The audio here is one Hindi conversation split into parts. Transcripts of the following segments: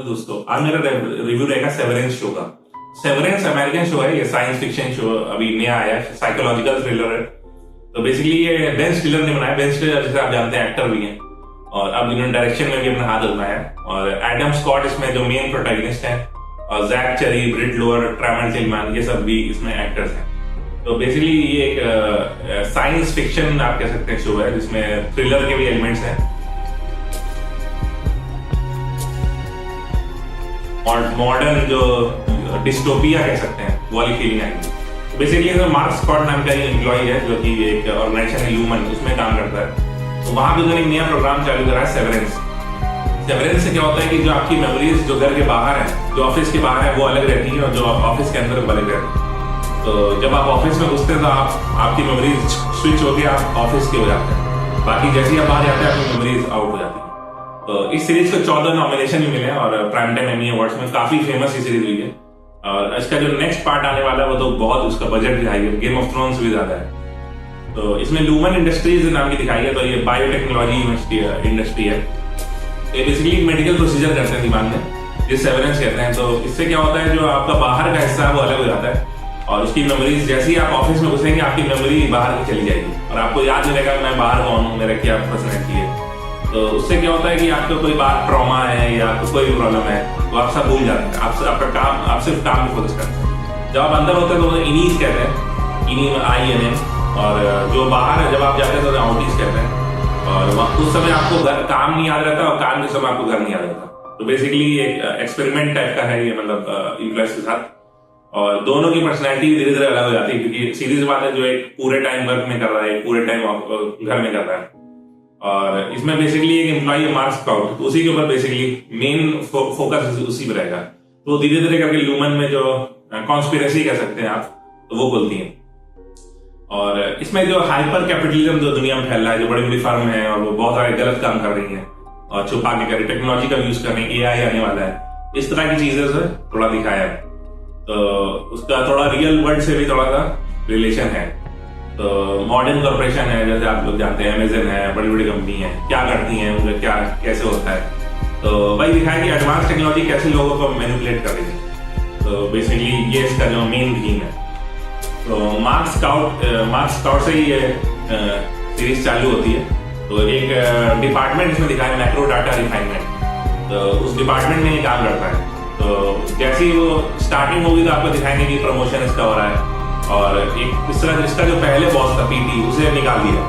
तो दोस्तों आज मेरा रिव्यू रहेगा सेवरेंस शो का। सेवरेंस अमेरिकन शो है, ये साइंस फिक्शन शो अभी नया आया है, साइकोलॉजिकल थ्रिलर है। तो बेसिकली ये बेन स्टिलर ने बनाया। बेन स्टिलर जैसे आप जानते हैं एक्टर भी हैं और अब इन्होंने डायरेक्शन में भी अपना हाथ आजमाया है। और एडम स्कॉट इसमें जो मेन प्रोटैगनिस्ट है और Zach Cherry, Britt Lower, Tramell Tillman, ये सब भी इसमें एक्टर्स हैं। तो बेसिकली ये एक साइंस फिक्शन आप कह सकते हैं शो है जिसमें थ्रिलर के भी एलिमेंट्स हैं और मॉडर्न जो डिस्टोपिया कह सकते हैं वो वाली फीलिंग आएगी। बेसिकली मार्क स्कॉट नाम का एम्प्लॉय है जो कि एक ऑर्गेनाइजेशन है ह्यूमन, उसमें काम करता है। तो वहां भी उन्होंने एक नया प्रोग्राम चालू करा है सेवरेंस। सेवरेंस से क्या होता है कि जो आपकी मेमोरीज जो घर के बाहर है, जो ऑफिस के बाहर है, वो अलग रहती है और जो ऑफिस के अंदर वो अलग रहती है। तो जब आप ऑफिस में घुसते हैं तो आपकी मेमोरीज स्विच होकर आप ऑफिस के हो जाते हैं, बाकी जैसे ही आप बाहर जाते हैं आपकी मेमोरीज आउट हो जाती है। तो इस सीरीज को 14 नॉमिनेशन भी मिले हैं और प्राइम टाइम एमी अवार्ड्स में काफी फेमस ये सीरीज हुई है। और इसका जो नेक्स्ट पार्ट आने वाला है वो तो बहुत, उसका बजट भी हाई है, गेम ऑफ थ्रोन्स भी ज्यादा है। तो इसमें लूमन इंडस्ट्रीज नाम की दिखाई है। तो ये बायोटेक्नोलॉजी इंडस्ट्री है। ये बेसिकली मेडिकल प्रोसीजर करते हैं दिमाग में, जिस सेवरेंस कहते हैं। तो इससे क्या होता है, जो आपका बाहर का हिस्सा है वो अलग हो जाता है और उसकी मेमोरीज जैसे ही आप ऑफिस में घुसेंगे आपकी मेमोरी बाहर की चली जाएगी और आपको याद नहीं रहेगा मैं बाहर कौन हूँ, मेरा क्या पर्सनैलिटी है। तो उससे क्या होता है कि आपको कोई बात ट्रॉमा है या आपको कोई भी प्रॉब्लम है तो आप सब भूल जाते हैं। आपका काम, आप सिर्फ काम में फोकस करते हैं। जब आप अंदर होते हैं तो इनीज कहते हैं, इनी INN, और जो बाहर है जब आप जाते हैं तो आउटीज कहते हैं। और उस समय आपको काम नहीं याद रहता और काम के समय आपको घर नहीं याद रहता। तो बेसिकली एक एक्सपेरिमेंट टाइप का है ये, मतलब इम्प्लॉयज के साथ। और दोनों की पर्सनैलिटी धीरे धीरे अलग हो जाती है क्योंकि सीरीज बात है, जो एक पूरे टाइम वर्क में कर रहा है, एक पूरे टाइम घर में कर रहा है। और इसमें बेसिकली एक एम्प्लॉय है मार्क स्काउट, तो उसी के ऊपर बेसिकली मेन फोकस उसी पर रहेगा। तो धीरे धीरे करके लूमन में जो कॉन्स्पिरेसी कह सकते हैं आप, तो वो खुलती है। और इसमें जो हाइपर कैपिटलिज्म जो दुनिया में फैल रहा है, जो बड़ी बड़ी फर्म है और वो बहुत सारे गलत काम कर रही है और छुपा के कर रही, टेक्नोलॉजी का यूज कर रही है, AI आने वाला है, इस तरह की चीजें से थोड़ा दिखाया है। तो उसका थोड़ा रियल वर्ल्ड से भी थोड़ा सा रिलेशन है। तो मॉडर्न कॉर्पोरेशन है, जैसे आप लोग जानते हैं अमेजन है, बड़ी बड़ी कंपनी है, क्या करती हैं, उनका क्या कैसे होता है। तो वही दिखाया कि एडवांस टेक्नोलॉजी कैसे लोगों को मैनिपुलेट कर रही है। तो बेसिकली ये इसका जो मेन थीम है। तो मार्क स्काउट से ही ये सीरीज चालू होती है। तो एक डिपार्टमेंट इसमें दिखाया, मैक्रो डाटा रिफाइनमेंट। तो उस डिपार्टमेंट में ये काम करता है। तो जैसे ही वो स्टार्टिंग होगी तो आपको दिखाएंगे कि प्रमोशन इसका हो रहा है। और एक इस तरह इसका जो पहले बॉस था PT, उसे निकाल दिया।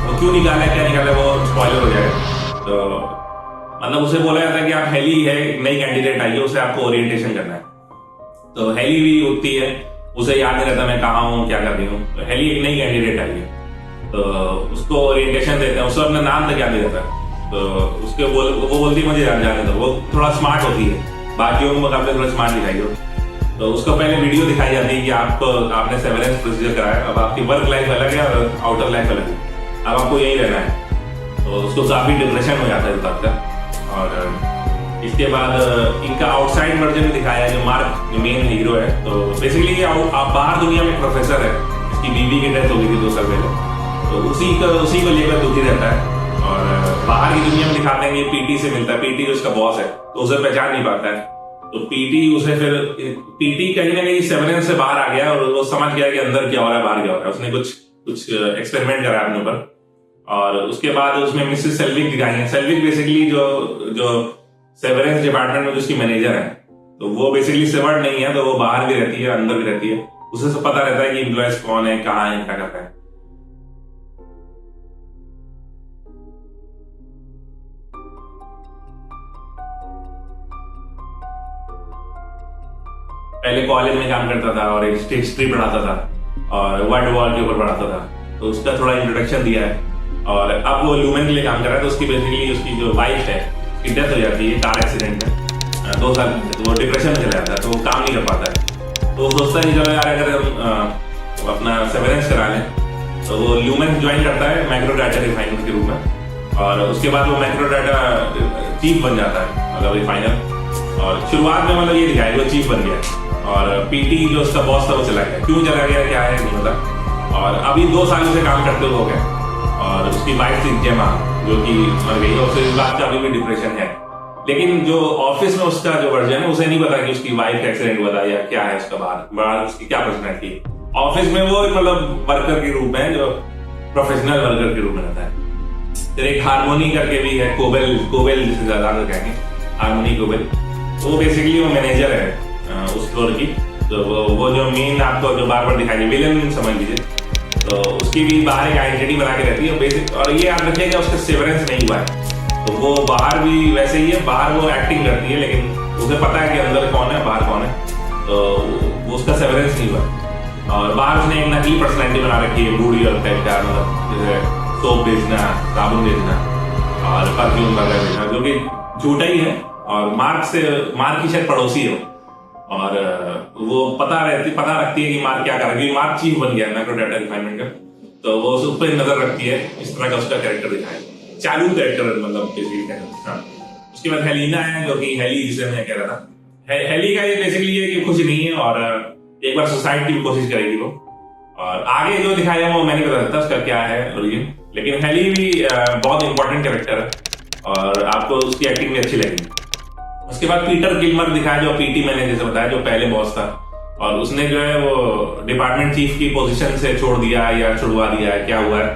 वो क्यों निकाला है, क्या निकाला है, वो स्पॉइलर हो जाएगा। तो मतलब उसे बोला जाता है कि आप हेली है, नई कैंडिडेट आई है, उसे आपको ओरिएंटेशन करना है। तो हेली भी उठती है, उसे याद नहीं रहता मैं कहाँ हूँ, क्या कर रही हूँ। तो हेली एक नई कैंडिडेट आई है, तो उसको ओरिएंटेशन देते हैं। उसको अपना नाम तक याद नहीं रहता। तो उसके वो बोलती है मुझे जाने दो। वो थोड़ा स्मार्ट होती है, बाकियों के मुकाबले थोड़ा स्मार्ट दिखाई हो। तो उसको पहले वीडियो दिखाई जाती है कि आपने सेवरेंस प्रोसीजर कराया, अब आपकी वर्क लाइफ अलग है और आउटर लाइफ अलग है, अब आपको यही रहना है। तो उसको काफी डिप्रेशन हो जाता है इस बात का। और इसके बाद इनका आउटसाइड वर्जन भी दिखाया है, जो मार्क जो मेन हीरो है। तो बेसिकली आप बाहर दुनिया में प्रोफेसर है, इसकी बीवी की डेथ हो गई थी 2 साल पहले। तो उसी को लेकर दुखी रहता है। और बाहर की दुनिया में दिखाते हैं कि PT से मिलता है। PT जो उसका बॉस है तो उसे पहचान नहीं पाता है। तो PT कहीं ना कहीं सेवरेंस से बाहर आ गया और वो समझ गया कि अंदर क्या हो रहा है, बाहर क्या हो रहा है। उसने कुछ एक्सपेरिमेंट करा अपने ऊपर। और उसके बाद उसमें मिसेस सेल्विक दिखाई है। सेल्विक बेसिकली जो सेवरेंस डिपार्टमेंट में जो उसकी मैनेजर है, तो वो बेसिकली सेवर्ड नहीं है, तो वो बाहर भी रहती है, अंदर भी रहती है। उसे सब पता रहता है कि एम्प्लॉयज कौन है, कहाँ है, क्या करता है। पहले कॉलेज में काम करता था और हिस्ट्री पढ़ाता था और वर्ल्ड वॉर के ऊपर पढ़ाता था। तो उसका थोड़ा इंट्रोडक्शन दिया है। और अब वो ल्यूमन के लिए काम कर रहा है। तो उसकी बेसिकली उसकी जो वाइफ है उसकी डेथ हो जाती है कार एक्सीडेंट में 2 साल। तो वो डिप्रेशन में चला जाता है, तो वो काम नहीं कर पाता है। तो वो सोचता है कि चलो यार अगर हम अपना सेवरेंस करा लें। तो वो ल्यूमन ज्वाइन करता है मैक्रो डाटा रिफाइनर के रूप में। और उसके बाद वो मैक्रो डाटा चीफ बन जाता है, मतलब रिफाइनर। और शुरुआत में मतलब ये दिखाया वो चीफ बन गया और PT जो उसका बॉस था वो चला गया। क्यों चला गया क्या है नहीं पता। और अभी 2 सालों से काम करते हुए हो गए। और उसकी वाइफ थी जेमा, जो कि मर गई। और इस बात का अभी भी डिप्रेशन है। लेकिन जो ऑफिस में उसका जो वर्जन है उसे नहीं पता कि उसकी वाइफ का एक्सीडेंट हुआ था या क्या है उसका बाहर उसकी क्या पर्सनैलिटी है। ऑफिस में वो मतलब वर्कर के रूप में जो प्रोफेशनल वर्कर के रूप में रहता है। फिर एक हारमोनी करके भी है, कोबेल जिसे ज्यादा कहेंगे, हारमोनी कोबेल। तो वो बेसिकली वो मैनेजर है उस फ्लोर की। तो वो जो मेन आपको जो बार बार दिखाई विलेन समझ लीजिए, तो उसकी भी बाहर एक आइडेंटिटी बना के रहती है बेसिक। और ये याद रखिएगा उसका सेवरेंस नहीं हुआ है, तो वो बाहर भी वैसे ही है, बाहर वो एक्टिंग करती है लेकिन उसे पता है कि अंदर कौन है बाहर कौन है, तो वो उसका सेवरेंस नहीं हुआ। और बाहर उसने एक नकली पर्सनैलिटी बना रखी है, बूढ़ी और टाइप का, मतलब जैसे सोप बेचना, साबुन बेचना और परफ्यूम वगैरह बेचना, जो कि झूठा ही है। और मार्क की शायद पड़ोसी है और वो पता रखती है कि मार्क क्या कर रहा है, मार्क चीफ बन गया मैक्रो डाटा रिफाइनमेंट का, तो वो उस पर नजर रखती है। इस तरह का उसका कैरेक्टर दिखाया, चालू कैरेक्टर मतलब बेसिकली कैरेक्टर। उसके बाद हेलिना है, जो कि हेली जिसे मैं कह रहा था। हेली का ये बेसिकली है कि खुश नहीं है और एक बार सुसाइड की भी कोशिश करेगी वो। और आगे जो दिखाया वो मैंने बता सकता उसका क्या है ओरिजिन, लेकिन हेली भी बहुत इंपॉर्टेंट कैरेक्टर है और आपको उसकी एक्टिंग भी अच्छी लगेगी। उसके बाद पीटर गिलमर दिखाया, जो पीटी मैंने जैसे बताया जो पहले बॉस था, और उसने जो है वो डिपार्टमेंट चीफ की पोजीशन से छोड़ दिया या छुड़वा दिया है, क्या हुआ है।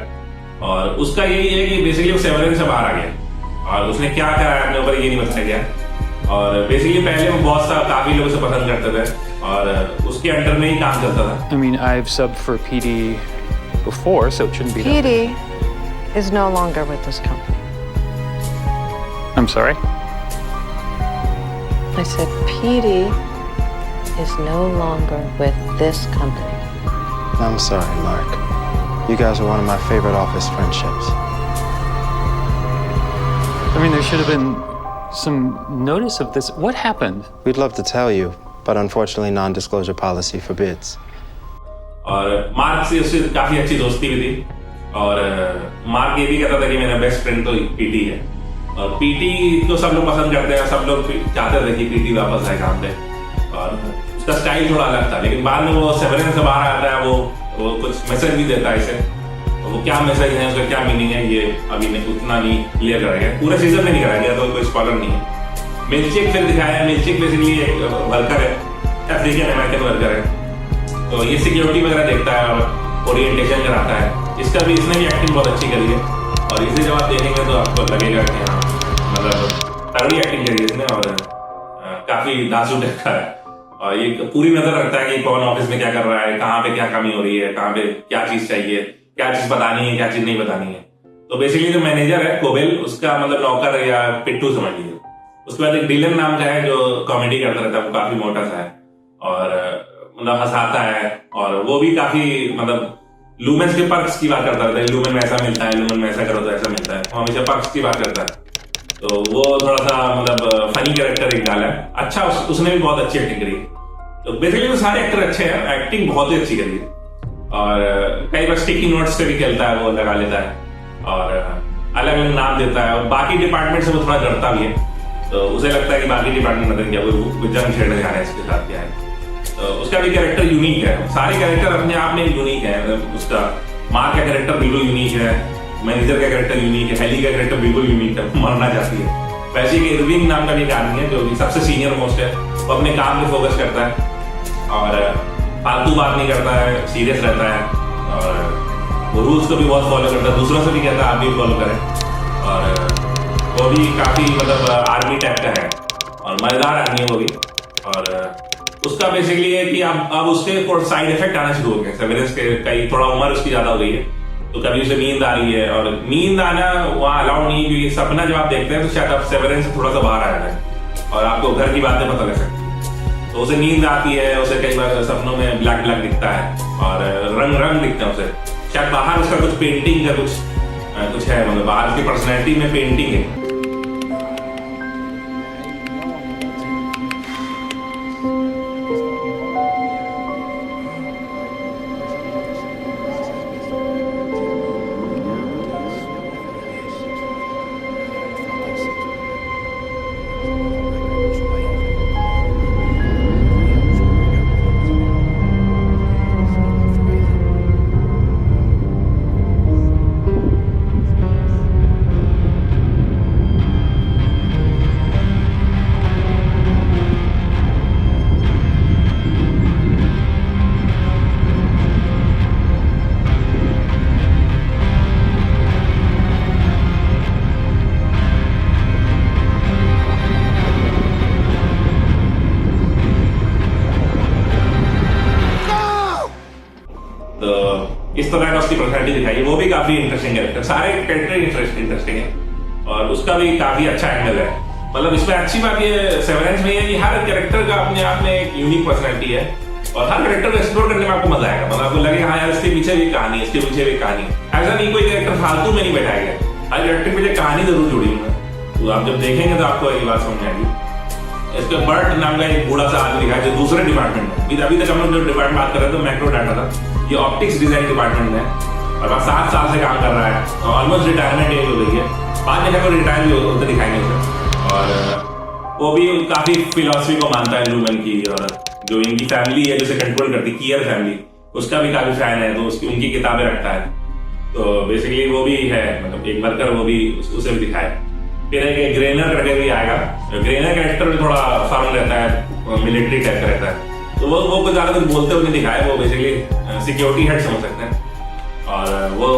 और उसका यही है कि बेसिकली वो सेवरेंस से बाहर आ गया और उसने क्या करा है अपने ऊपर ये नहीं बताया गया। और बेसिकली पहले वो बॉस था, काफी लोग उसे पसंद करते थे और उसके अंडर में ही काम चलता था। I mean, I've subbed for PD before, so it shouldn't be that PD big. is no longer with this company. I'm sorry? I said PD is no longer with this company. I'm sorry, Mark. You guys are one of my favorite office friendships. I mean, there should have been some notice of this. What happened? We'd love to tell you, but unfortunately non-disclosure policy forbids. और मार्क से उससे काफी अच्छी दोस्ती भी थी और मार्क ये भी कहता था कि मेरा बेस्ट फ्रेंड तो पीटी है। और पीटी को सब लोग पसंद करते हैं, सब लोग चाहते थे कि पीटी वापस आए काम पे। और उसका स्टाइल थोड़ा अलग था, लेकिन बाद में वो सेवरेंस से बाहर आता है, वो कुछ मैसेज भी देता है इसे। तो वो क्या मैसेज है, उसका क्या मीनिंग है, ये अभी उतना नहीं क्लियर कराया गया, पूरे सीजन में नहीं कराया गया, तो कोई स्पॉइलर नहीं है। मिल्कशेक फिर दिखाया है। मिल्कशेक बेसिकली एक वर्कर है, अफ्रीकन अमेरिकन वर्कर है, तो ये सिक्योरिटी वगैरह देखता है और ओरिएंटेशन कराता है। इसका भी इसने भी एक्टिंग बहुत अच्छी करी है और इसे जब आप देखेंगे तो आपको लगेगा कि हाँ मतलब तगड़ी एक्टिंग करी है इसने और काफी नाजुक देखा है। और ये पूरी नजर रखता है कि कौन ऑफिस में क्या कर रहा है, कहाँ पे क्या कमी हो रही है, कहाँ पे क्या चीज चाहिए, क्या चीज बतानी है, क्या चीज नहीं बतानी है। तो बेसिकली जो मैनेजर है कोबेल, उसका मतलब नौकर या पिट्टू समझ लीजिए। उसके बाद एक डिलन नाम का है जो कॉमेडी करता रहता है, वो काफी मोटा सा है और मतलब हंसाता है और वो भी काफी मतलब लूमेंस के पर्क्स की बात करता रहता है। लूमेन में ऐसा मिलता है, लूमेन में ऐसा करो तो ऐसा मिलता है, वो हमेशा पर्क्स की बात करता है। तो वो थोड़ा सा मतलब फनी कैरेक्टर एक डाला है, अच्छा उसने भी बहुत अच्छी एक्टिंग करी। तो बेसिकली तो सारे एक्टर अच्छे हैं, एक्टिंग बहुत ही अच्छी करी है। और कई बार स्टिकी नोट्स से भी खेलता है, वो लगा लेता है और अलग अलग नाम देता है। और बाकी डिपार्टमेंट से वो थोड़ा डरता भी है, तो उसे लगता है कि बाकी डिपार्टमेंट मतलब क्या वो जंग छेड़ने जा रहे हैं इसके साथ क्या है। तो उसका भी कैरेक्टर यूनिक है, सारे कैरेक्टर अपने आप में यूनिक है। उसका मार्क का कैरेक्टर बिल्कुल यूनिक है, मैनेजर का कैरेक्टर यूनिक है, हेली का कैरेक्टर बिल्कुल यूनिक है, मरना चाहती है। वैसे ही इरविंग नाम का भी एक आदमी है जो कि सबसे सीनियर मोस्ट है, वो अपने काम पे फोकस करता है और फालतू बात नहीं करता है, सीरियस रहता है और वो रूल्स को भी बहुत फॉलो करता है, दूसरों से भी कहता है आप भी फॉलो करें। और वो भी काफी मतलब आर्मी टाइप का है और मजेदार आदमी है वो भी। और उसका बेसिकली है कि अब उसके साइड इफेक्ट आना शुरू हो गए सेवरेंस के, कई थोड़ा उम्र उसकी ज्यादा हो गई है, तो कभी उसे नींद आ रही है और नींद आना वहाँ अलाउड नहीं, क्योंकि सपना जब आप देखते हैं तो शायद आप सेवरेंस से थोड़ा सा बाहर आ जाए और आपको घर की बातें पता लग सकती है। तो उसे नींद आती है, उसे कई बार सपनों में ब्लैक ब्लैक दिखता है और रंग दिखता है उसे। शायद बाहर उसका कुछ पेंटिंग का कुछ है, मतलब बाहर की पर्सनैलिटी में पेंटिंग है। इस तरह का उसकी पर्सनैलिटी दिखाई है, वो भी काफी इंटरेस्टिंग कैरेक्टर, सारे कैरेक्टर इंटरेस्टिंग है और उसका भी काफी अच्छा एंगल है। मतलब इसमें अच्छी बात ये सेवरेंस में है कि हर कैरेक्टर का अपने आप में एक यूनिक पर्सनैलिटी है और हर कैरेक्टर को एक्सप्लोर करने में आपको मजा आएगा। मतलब आपको लगेगा हाँ यार इसके पीछे भी कहानी, इसके पीछे भी कहानी, ऐसा नहीं कोई कैरेक्टर फालतू में नहीं बैठाया गया, हर कैरेक्टर के पीछे कहानी जरूर जुड़ी हुई है। तो आप जब देखेंगे तो आपको ये बात समझ आएगी। इसके बर्ट नाम का एक बूढ़ा सा आदमी दिखाया जो दूसरे डिपार्टमेंट में, अभी तक हम लोग जो डिपार्टमेंट बात कर रहे थे तो मैक्रो डाटा था, ये ऑप्टिक्स डिजाइन डिपार्टमेंट में और बस 7 साल से काम कर रहा है, ऑलमोस्ट रिटायरमेंट एज हो गई है, बाद में जाकर रिटायर भी होते दिखाएंगे उसे। और वो भी काफी फिलॉसफी को मानता है ह्यूमन की, और जो इनकी फैमिली है जिसे कंट्रोल करती है कियर फैमिली, उसका भी काफी फैन है, तो उसकी उनकी किताबें रखता है। तो बेसिकली वो भी है, मतलब एक वर्कर, वो भी उसे भी दिखाया। फिर एक ग्रेनर करके भी आएगा, ग्रेनर कैरेक्टर भी थोड़ा फर्म रहता है, मिलिट्री टाइप का रहता है, तो वो कुछ ज्यादा कुछ बोलते हुए नहीं दिखाया, वो बेसिकली सिक्योरिटी हेड समझ सकते हैं। और वो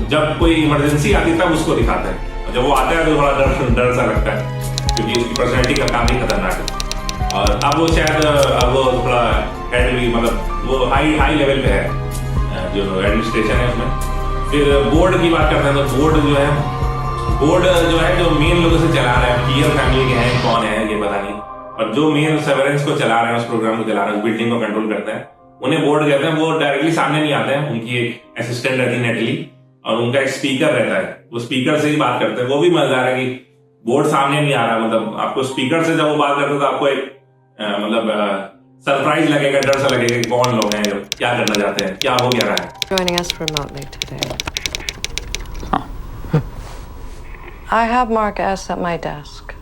जब कोई इमरजेंसी आती है तब उसको दिखाते हैं, जब वो आता है तो थोड़ा डर सा लगता है क्योंकि उसकी पर्सनैलिटी का काम ही खतरनाक है। और अब वो शायद अब वो थोड़ा हेड भी, मतलब वो हाई लेवल पे है जो एडमिनिस्ट्रेशन है उसमें। फिर बोर्ड की बात करते हैं तो बोर्ड जो है जो मेन लोगों से चला रहा है, कियर फैमिली के हैं, कौन है ये पता नहीं, और जो मेन सेवरेंस को चला रहे हैं, उस प्रोग्राम को चला रहे हैं, उस बिल्डिंग को कंट्रोल करते हैं, उन्हें बोर्ड कहते हैं। वो डायरेक्टली सामने नहीं आते हैं, उनकी एक असिस्टेंट रहती है नेटली, और उनका एक स्पीकर रहता है, वो स्पीकर से ही बात करते हैं। वो भी मजेदार है कि बोर्ड सामने नहीं आ रहा, मतलब आपको स्पीकर से जब वो बात करते हैं तो आपको एक मतलब सरप्राइज लगेगा, डर सा लगेगा कि कौन लोग हैं, जो क्या करना चाहते हैं, क्या हो क्या रहा है। Joining us remotely today. I have Mark S. at my desk.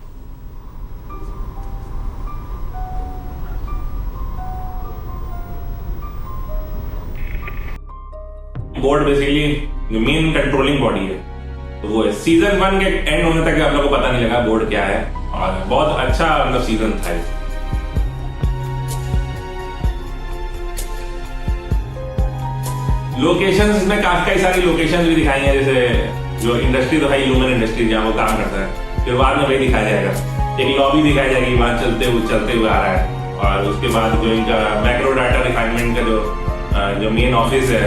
Board basically main controlling body है, तो वो है। सीजन 1 के एंड होने तक आप लोगों को पता नहीं लगा बोर्ड क्या है, और बहुत अच्छा मतलब सीजन था। लोकेशंस में कई सारी लोकेशंस भी दिखाई हैं, जैसे जो इंडस्ट्री तो है ह्यूमन इंडस्ट्री जहाँ वो काम करता है, फिर बाद में वही दिखाया जाएगा। एक लॉबी दिखाई जाएगी, वहां चलते हुए आ रहा है, और उसके बाद जो इनका मैक्रो डाटा रिफाइनमेंट का जो मेन ऑफिस है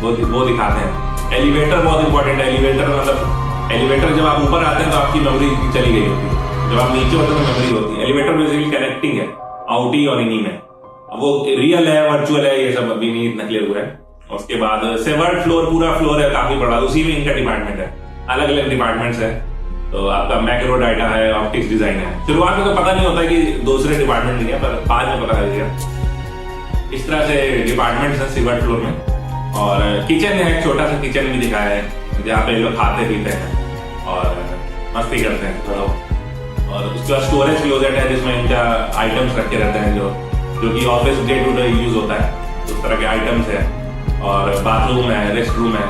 वो दिखाते हैं। एलिवेटर बहुत इंपॉर्टेंट है। एलिवेटर जब आप ऊपर आते हैं तो आपकी मेमोरी चली गई होती है, जब आप नीचे होते हैं तो मेमोरी होती है। एलिवेटर बेसिकली कनेक्टिंग है आउटी और इनी में, अब वो रियल है वर्चुअल है ये सब अभी नहीं इतना क्लियर हुआ है। उसके बाद सेवर्ड फ्लोर, पूरा फ्लोर है काफी बड़ा, उसी में इनका डिपार्टमेंट है, अलग अलग डिपार्टमेंट्स है। तो आपका मैक्रो डाटा है, ऑप्टिक्स डिजाइन है। शुरुआत में तो पता नहीं होता कि दूसरे डिपार्टमेंट नहीं है, पर बाद में पता लगेगा। इस तरह से डिपार्टमेंट्स है सेवर्ड फ्लोर में। और किचन है, छोटा सा किचन भी दिखाया है जहाँ पे लोग खाते पीते हैं और मस्ती करते हैं थोड़ा। और उसके बाद स्टोरेज क्लोजेट है जिसमें इनका आइटम्स रखे रहते हैं जो कि office day to day use होता है, उस तरह के आइटम्स है। और बाथरूम है, रेस्ट रूम है,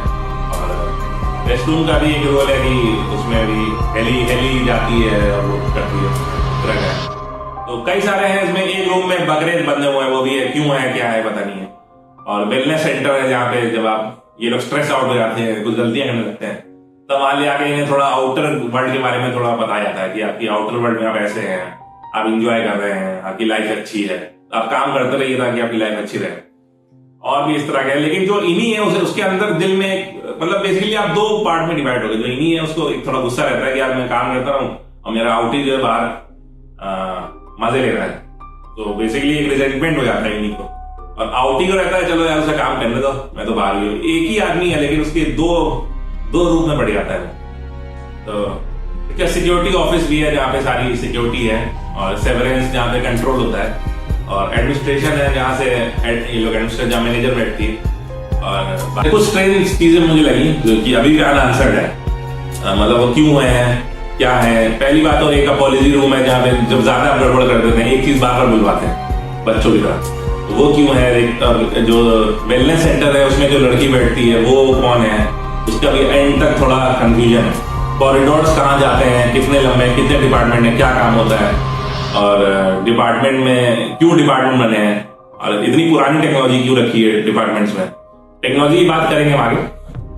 और रेस्ट रूम का भी एक रोल है कि उसमें भी हेली जाती है और वो करती है, इस तरह का है। तो कई सारे हैं इसमें। एक रूम में बकरे बंधे हुए हैं, वो भी है, क्यों है क्या है पता नहीं है। और वेलनेस सेंटर है जहाँ पे जब आप ये लोग स्ट्रेस आउट हो जाते हैं, कुछ गलतियां करने लगते हैं, तब वहां ले आके इन्हें थोड़ा आउटर वर्ल्ड के बारे में थोड़ा बताया जाता है कि आपकी आउटर वर्ल्ड में आप ऐसे हैं, आप इंजॉय कर रहे हैं, आपकी लाइफ अच्छी है, आप काम करते रहिए ताकि आपकी लाइफ अच्छी रहे। और भी इस तरह का है। लेकिन जो इनी है उसके अंदर दिल में मतलब बेसिकली आप 2 पार्ट में डिवाइड हो गए। जो इनी है उसको एक थोड़ा गुस्सा रहता है कि यार मैं काम करता हूँ और मेरा आउटी जो है बाहर मजे ले रहा है, तो बेसिकली एक रिजेंटमेंट हो जाता है इनी को। और आउटी को रहता है चलो यार उसे काम करने दो, मैं तो बाहर ही हूँ। एक ही आदमी है लेकिन उसके दो रूप में बढ़ जाता है। तो सिक्योरिटी ऑफिस भी है जहाँ पे सारी सिक्योरिटी है, और सेवरेंस जहाँ पे कंट्रोल होता है, और एडमिनिस्ट्रेशन है जहाँ से ये लोग एडमिनिस्ट्रेशन जहाँ मैनेजर बैठती है। और कुछ स्ट्रेंज चीजें मुझे लगी जो कि अभी भी अनआंसर्ड है, मतलब वो क्यों है क्या है। पहली बात तो एक अपॉलॉजी रूम है जहाँ पे जब ज्यादा आप गड़बड़ कर देते हैं एक चीज बार बार बुलवाते हैं बच्चों की तरह, तो वो क्यों है। जो वेलनेस सेंटर है उसमें जो लड़की बैठती है वो कौन है, उसका भी एंड तक थोड़ा कंफ्यूजन है। कॉरिडोर्स कहाँ जाते हैं, कितने लंबे, कितने डिपार्टमेंट है, क्या काम होता है, और डिपार्टमेंट में क्यों डिपार्टमेंट बने हैं, और इतनी पुरानी टेक्नोलॉजी क्यों रखी है डिपार्टमेंट्स में। टेक्नोलॉजी की बात करेंगे हम आगे।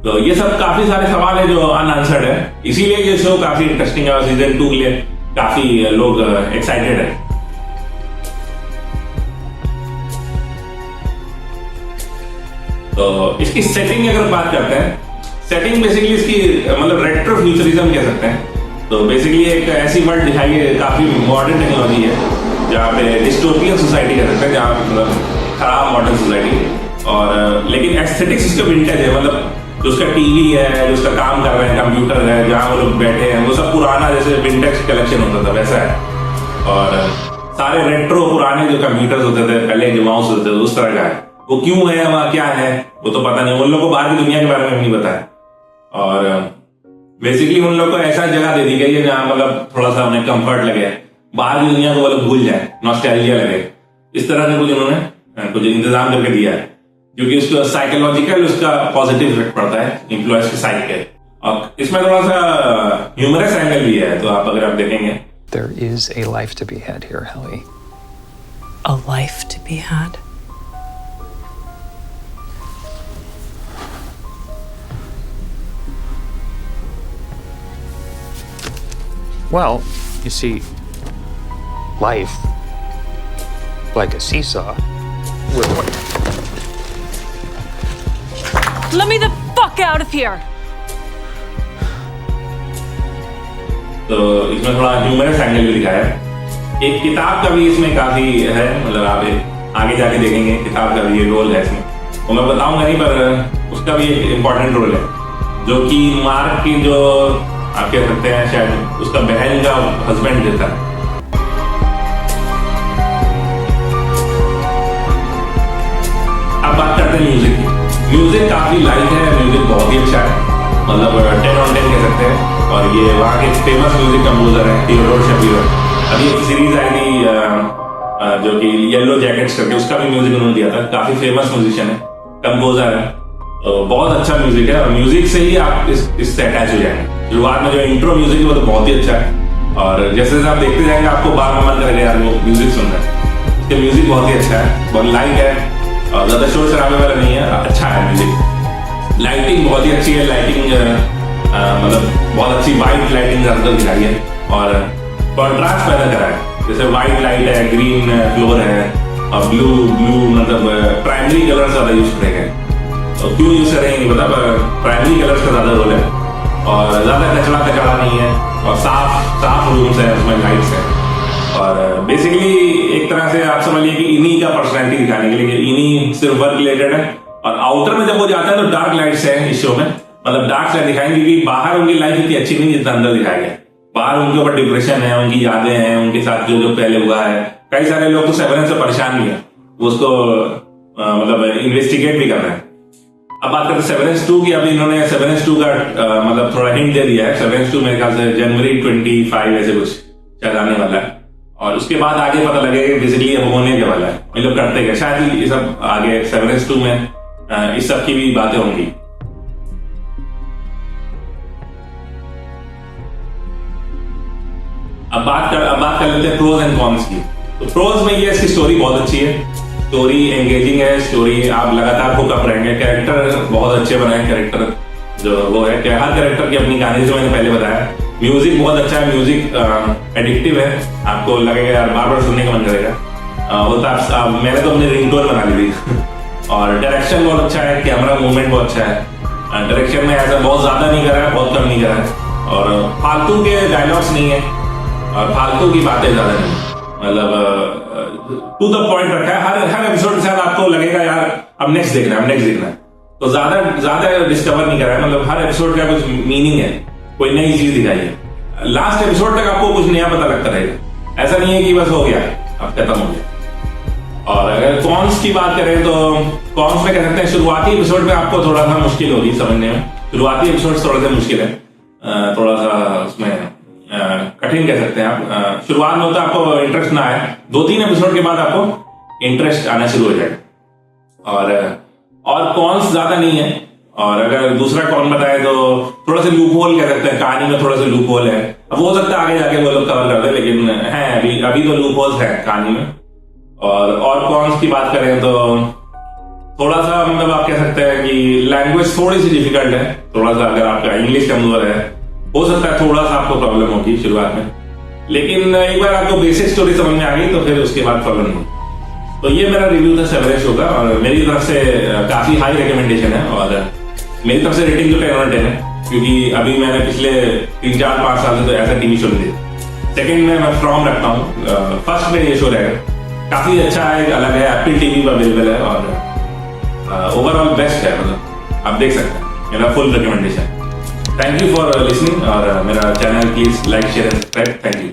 तो ये सब काफी सारे सवाल है जो अनआंसर्ड है, इसीलिए ये शो काफी इंटरेस्टिंग है और सीजन 2 के लिए काफी लोग एक्साइटेड है। तो इसकी सेटिंग अगर बात करते हैं, सेटिंग बेसिकली इसकी मतलब रेट्रो फ्यूचरिज्म कह सकते हैं। तो बेसिकली एक ऐसी वर्ल्ड दिखाई है, काफी मॉडर्न टेक्नोलॉजी है जहाँ पे डिस्टोपियन सोसाइटी कह सकते हैं, जहाँ मतलब खराब मॉडर्न सोसाइटी है और लेकिन एस्थेटिक्स इसका विंटेज है। मतलब जो उसका टीवी है, जो उसका काम कर रहे हैं, कंप्यूटर है, जहाँ वो लोग बैठे हैं, वो सब पुराना जैसे विंटेज कलेक्शन होता था वैसा है। और सारे रेट्रो पुराने जो कंप्यूटर्स होते थे पहले, जो माउस होते थे, उस तरह का है। वो क्यों है, वहाँ क्या है, वो तो पता नहीं। उन लोगों को बाहर की दुनिया के बारे में नहीं पता है। और बेसिकली उन लोगों को ऐसा जगह दे दी गई है जहाँ मतलब थोड़ा सा उन्हें कंफर्ट लगे, बाहर की दुनिया को वो लोग भूल जाए, नॉस्टैल्जिया लगे। इस तरह से कुछ उन्होंने कुछ इंतजाम करके दिया है, क्योंकि उसका साइकोलॉजिकल उसका पॉजिटिव इफेक्ट पड़ता है एम्प्लॉयज के साइड पे। और इसमें थोड़ा सा ह्यूमरस एंगल भी है, तो आप अगर आप देखेंगे। There is a life to be had here, Helly. A life to be had? Well, you see, life, like a seesaw, with Let me the fuck out of here! तो इसमें थोड़ा ह्यूमरस एंगल भी दिखाया है। एक किताब का भी इसमें काफी है, मतलब आप आगे जाके देखेंगे किताब का भी रोल है इसमें, तो मैं बताऊंगा नहीं, पर उसका भी एक इम्पोर्टेंट रोल है, जो कि मार्क की जो आप कह सकते हैं शायद उसका बहन का हस्बैंड देता है। अब बात करते हैं म्यूजिक की। म्यूजिक काफी लाइट है, म्यूजिक बहुत ही अच्छा है, मतलब 10 on 10 कह सकते हैं। और ये वहाँ के फेमस म्यूजिक कंपोजर हैं थियोडोर शपीरो। अभी एक सीरीज आई थी जो कि येलो जैकेट्स करके, उसका भी म्यूजिक उन्होंने दिया था। काफी फेमस म्यूजिशियन है, कंपोजर है, तो बहुत अच्छा म्यूजिक है। और म्यूजिक से ही आप इससे अटैच हो जाएंगे। शुरुआत में जो इंट्रो म्यूजिक है वो तो बहुत ही अच्छा है, और जैसे जैसे आप देखते जाएंगे आपको बार बार मन करेगा यार वो म्यूजिक सुन रहे हैं। इसके म्यूजिक बहुत ही अच्छा है, बहुत लाइट है और ज्यादा शोर शराबे वाला नहीं है, अच्छा है म्यूजिक। लाइटिंग बहुत ही अच्छी है, लाइटिंग मतलब बहुत अच्छी वाइट लाइटिंग ज्यादातर दिखाई है और कॉन्ट्रास्ट पैदा करा है। जैसे वाइट लाइट है, ग्रीन फ्लोर है और ब्लू मतलब प्राइमरी कलर ज्यादा यूज करेंगे। तो क्यों यूज करेंगे नहीं पता, पर प्राइमरी कलर्स का ज्यादा रोल है। और ज्यादा कचड़ा नहीं है और साफ रूम्स है, उसमें लाइट्स है। और बेसिकली एक तरह से आप समझिए कि इन्हीं का पर्सनैलिटी दिखाने के लिए, इन्हीं सिर्फ वर्क रिलेटेड है। और आउटर में जब वो जाता है तो डार्क लाइट्स है इस शो में, मतलब डार्क साइड दिखाएंगे, क्योंकि बाहर उनकी लाइफ इतनी अच्छी नहीं जितना अंदर दिखाया गया। बाहर उनके ऊपर डिप्रेशन है, उनकी यादें हैं, उनके साथ जो पहले हुआ है। कई सारे लोग तो सेवरेंस से परेशान भी है, वो उसको मतलब इन्वेस्टिगेट भी कर रहे हैं। अब बात करते हैं सेवरेंस 2 की। अभी इन्होंने सेवरेंस 2 का मतलब थोड़ा हिंट दे दिया है। सेवरेंस 2 मेरे ख्याल से जनवरी 25 ऐसे कुछ शायद आने वाला है, और उसके बाद आगे पता लगेगा बेसिकली अब होने के वाला है, ये लोग करते हैं शायद ये सब आगे सेवरेंस 2 में इस सब की भी बातें होंगी। अब बात कर लेते हैं प्रोज एंड कॉन्स की। तो प्रोज में ये इसकी स्टोरी बहुत अच्छी है, स्टोरी एंगेजिंग है, स्टोरी आप लगातार हुकअप रहेंगे। कैरेक्टर बहुत अच्छे बनाए, कैरेक्टर जो वो है कि हर कैरेक्टर की अपनी कहानी, जो मैंने पहले बताया। म्यूजिक बहुत अच्छा है, म्यूजिक एडिक्टिव है, आपको लगेगा यार बार बार सुनने का मन करेगा। वो तो मैंने तो अपनी रिंगटोन बना ली थी। और डायरेक्शन बहुत अच्छा है, कैमरा मूवमेंट बहुत अच्छा है। डायरेक्शन में ऐसा बहुत ज्यादा नहीं करा है, बहुत कम नहीं करा है, और फालतू के डायलॉग्स नहीं है और फालतू की बातें ज्यादा नहीं, मतलब टू द पॉइंट रखा है। हर एपिसोड के साथ आपको लगेगा यार अब नेक्स्ट देखना है, तो ज्यादा डिस्कवर नहीं करा है। मतलब हर एपिसोड का कुछ मीनिंग है, कोई नई चीज दिखाई है। लास्ट एपिसोड तक आपको कुछ नया पता लगता रहेगा, ऐसा नहीं है कि बस हो गया अब खत्म हो गया। और अगर कॉन्स की बात करें तो कॉन्स में कह सकते हैं शुरुआती एपिसोड में आपको थोड़ा सा मुश्किल होगी समझने में। शुरुआती एपिसोड थोड़ा सा मुश्किल है, थोड़ा सा उसमें कठिन कह सकते हैं आप। शुरुआत में होता आपको इंटरेस्ट ना आए, 2-3 एपिसोड के बाद आपको इंटरेस्ट आना शुरू हो जाएगा। और कॉन्स ज्यादा नहीं है। और अगर दूसरा कॉन बताए तो थोड़ा सा लूप होल कह सकते हैं, कहानी में थोड़ा सा लूप होल है। अब हो सकता है आगे जाके वो लोग कवर कर दे, लेकिन है अभी तो लूप होल्स है कहानी में। और कॉन्स की बात करें तो थोड़ा सा मतलब आप कह सकते हैं कि लैंग्वेज थोड़ी सी डिफिकल्ट है, थोड़ा सा अगर आपका इंग्लिश कमजोर है हो सकता है थोड़ा सा आपको प्रॉब्लम होगी शुरुआत में, लेकिन एक बार आपको बेसिक स्टोरी समझ में आ गई तो फिर उसके बाद प्रॉब्लम नहीं। तो ये मेरा रिव्यू था सेवरेज शो का, और मेरी तरफ से काफी हाई रिकमेंडेशन है, और मेरी तरफ से रेटिंग तो 10/10 है, क्योंकि अभी मैंने पिछले 3-4-5 साल से तो ऐसा टीवी शो नहीं देखा। सेकंड में मैं फ्रॉम रखता हूँ, फर्स्ट में ये शो रहेगा, काफी अच्छा है, अलग है, एप्पल टीवी पर अवेलेबल है, और ओवरऑल बेस्ट है, मतलब आप देख सकते हैं, मेरा full recommendation. Thank you for listening, और मेरा channel please like share and subscribe. Thank you.